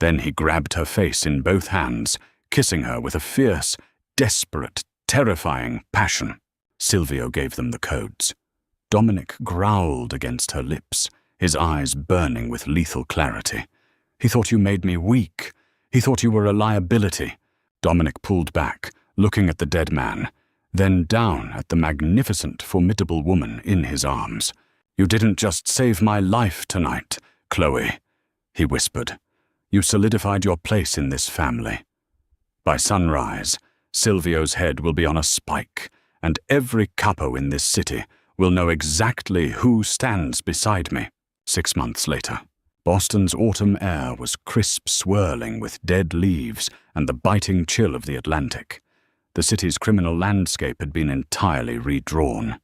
Then he grabbed her face in both hands, kissing her with a fierce, desperate, terrifying passion. Silvio gave them the codes. Dominic growled against her lips, his eyes burning with lethal clarity. "He thought you made me weak. He thought you were a liability." Dominic pulled back, looking at the dead man, then down at the magnificent, formidable woman in his arms. "You didn't just save my life tonight, Chloe," he whispered. "You solidified your place in this family. By sunrise, Silvio's head will be on a spike, and every capo in this city will know exactly who stands beside me." 6 months later, Boston's autumn air was crisp, swirling with dead leaves and the biting chill of the Atlantic. The city's criminal landscape had been entirely redrawn.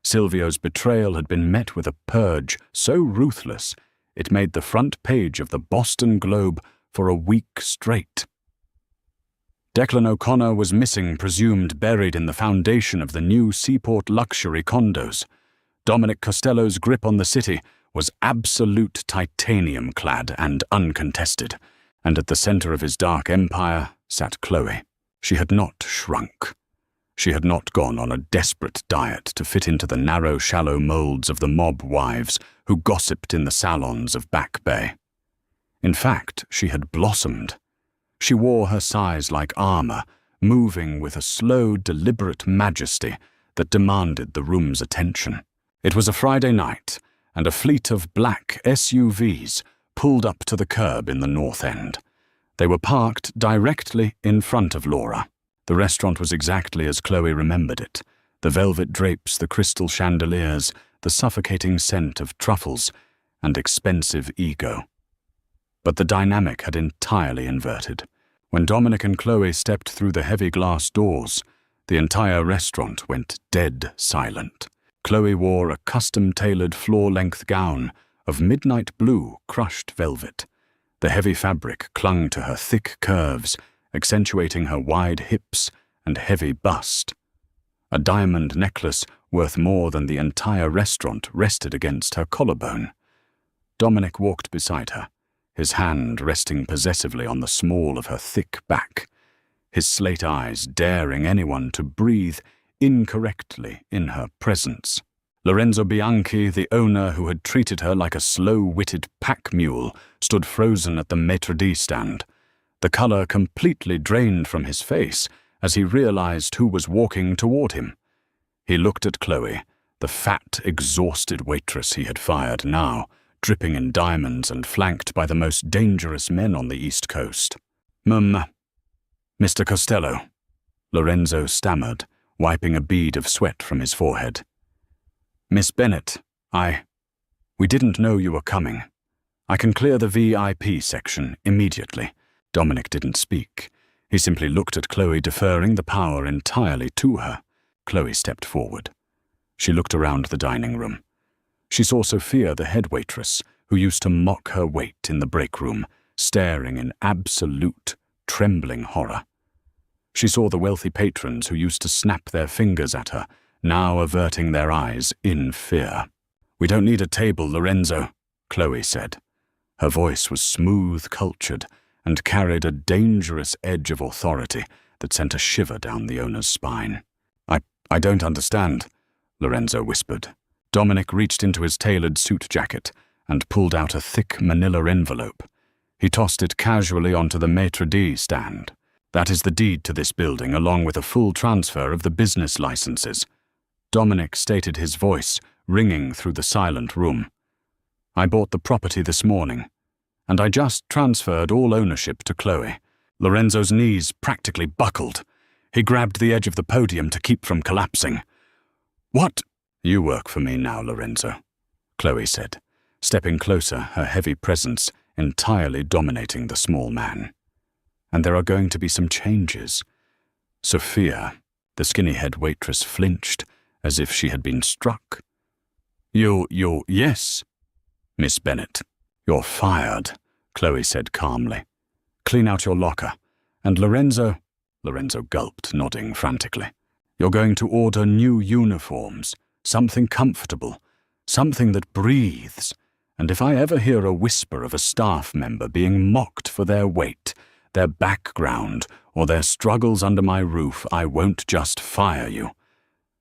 Silvio's betrayal had been met with a purge so ruthless it made the front page of the Boston Globe for a week straight. Declan O'Connor was missing, presumed buried in the foundation of the new seaport luxury condos. Dominic Costello's grip on the city was absolute titanium-clad and uncontested, and at the center of his dark empire sat Chloe. She had not shrunk. She had not gone on a desperate diet to fit into the narrow, shallow molds of the mob wives who gossiped in the salons of Back Bay. In fact, she had blossomed. She wore her size like armor, moving with a slow, deliberate majesty that demanded the room's attention. It was a Friday night, and a fleet of black SUVs pulled up to the curb in the North End. They were parked directly in front of Laura. The restaurant was exactly as Chloe remembered it. The velvet drapes, the crystal chandeliers, the suffocating scent of truffles, and expensive ego. But the dynamic had entirely inverted. When Dominic and Chloe stepped through the heavy glass doors, the entire restaurant went dead silent. Chloe wore a custom-tailored floor-length gown of midnight blue crushed velvet. The heavy fabric clung to her thick curves, accentuating her wide hips and heavy bust. A diamond necklace worth more than the entire restaurant rested against her collarbone. Dominic walked beside her, his hand resting possessively on the small of her thick back, his slate eyes daring anyone to breathe incorrectly in her presence. Lorenzo Bianchi, the owner who had treated her like a slow-witted pack mule, stood frozen at the maitre d' stand. The color completely drained from his face as he realized who was walking toward him. He looked at Chloe, the fat, exhausted waitress he had fired now, dripping in diamonds and flanked by the most dangerous men on the East Coast. Mr. Costello," Lorenzo stammered, wiping a bead of sweat from his forehead. "Miss Bennet," We didn't know you were coming. I can clear the VIP section immediately. Dominic didn't speak. He simply looked at Chloe, deferring the power entirely to her. Chloe stepped forward. She looked around the dining room. She saw Sophia, the head waitress, who used to mock her wait in the break room, staring in absolute, trembling horror. She saw the wealthy patrons who used to snap their fingers at her, now averting their eyes in fear. "We don't need a table, Lorenzo," Chloe said. Her voice was smooth, cultured, and carried a dangerous edge of authority that sent a shiver down the owner's spine. I don't understand," Lorenzo whispered. Dominic reached into his tailored suit jacket and pulled out a thick manila envelope. He tossed it casually onto the maitre d' stand. "That is the deed to this building, along with a full transfer of the business licenses." Dominic stated, his voice ringing through the silent room. "I bought the property this morning, and I just transferred all ownership to Chloe." Lorenzo's knees practically buckled. He grabbed the edge of the podium to keep from collapsing. "What?" "You work for me now, Lorenzo," Chloe said, stepping closer, her heavy presence entirely dominating the small man. "And there are going to be some changes." Sophia, the skinny head waitress, flinched as if she had been struck. Yes, Miss Bennett. "You're fired," Chloe said calmly. "Clean out your locker. And Lorenzo gulped, nodding frantically. "You're going to order new uniforms, something comfortable, something that breathes. And if I ever hear a whisper of a staff member being mocked for their weight, their background, or their struggles under my roof, I won't just fire you."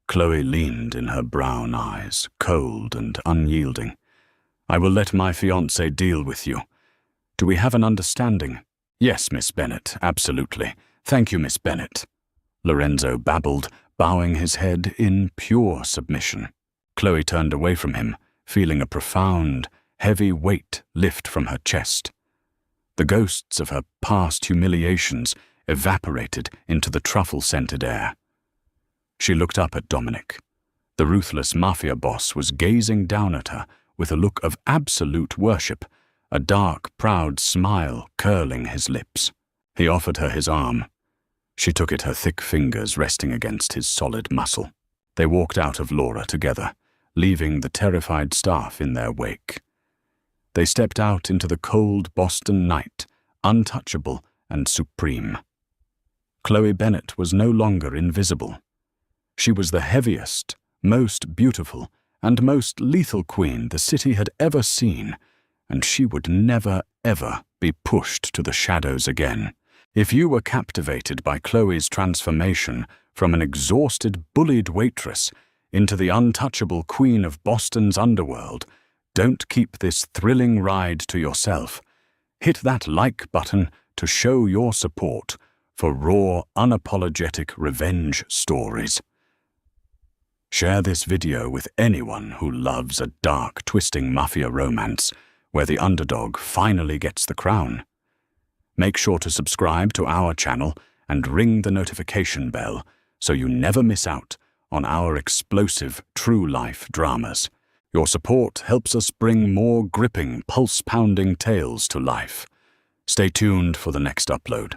Chloe leaned in her brown eyes, cold and unyielding. "I will let my fiancé deal with you. Do we have an understanding?" "Yes, Miss Bennett, absolutely. Thank you, Miss Bennett," Lorenzo babbled, bowing his head in pure submission. Chloe turned away from him, feeling a profound, heavy weight lift from her chest. The ghosts of her past humiliations evaporated into the truffle-scented air. She looked up at Dominic. The ruthless mafia boss was gazing down at her with a look of absolute worship, a dark, proud smile curling his lips. He offered her his arm. She took it, her thick fingers resting against his solid muscle. They walked out of Laura together, leaving the terrified staff in their wake. They stepped out into the cold Boston night, untouchable and supreme. Chloe Bennett was no longer invisible. She was the heaviest, most beautiful, and most lethal queen the city had ever seen, and she would never, ever be pushed to the shadows again. If you were captivated by Chloe's transformation from an exhausted, bullied waitress into the untouchable queen of Boston's underworld, don't keep this thrilling ride to yourself. Hit that like button to show your support for raw, unapologetic revenge stories. Share this video with anyone who loves a dark, twisting mafia romance where the underdog finally gets the crown. Make sure to subscribe to our channel and ring the notification bell so you never miss out on our explosive true-life dramas. Your support helps us bring more gripping, pulse-pounding tales to life. Stay tuned for the next upload.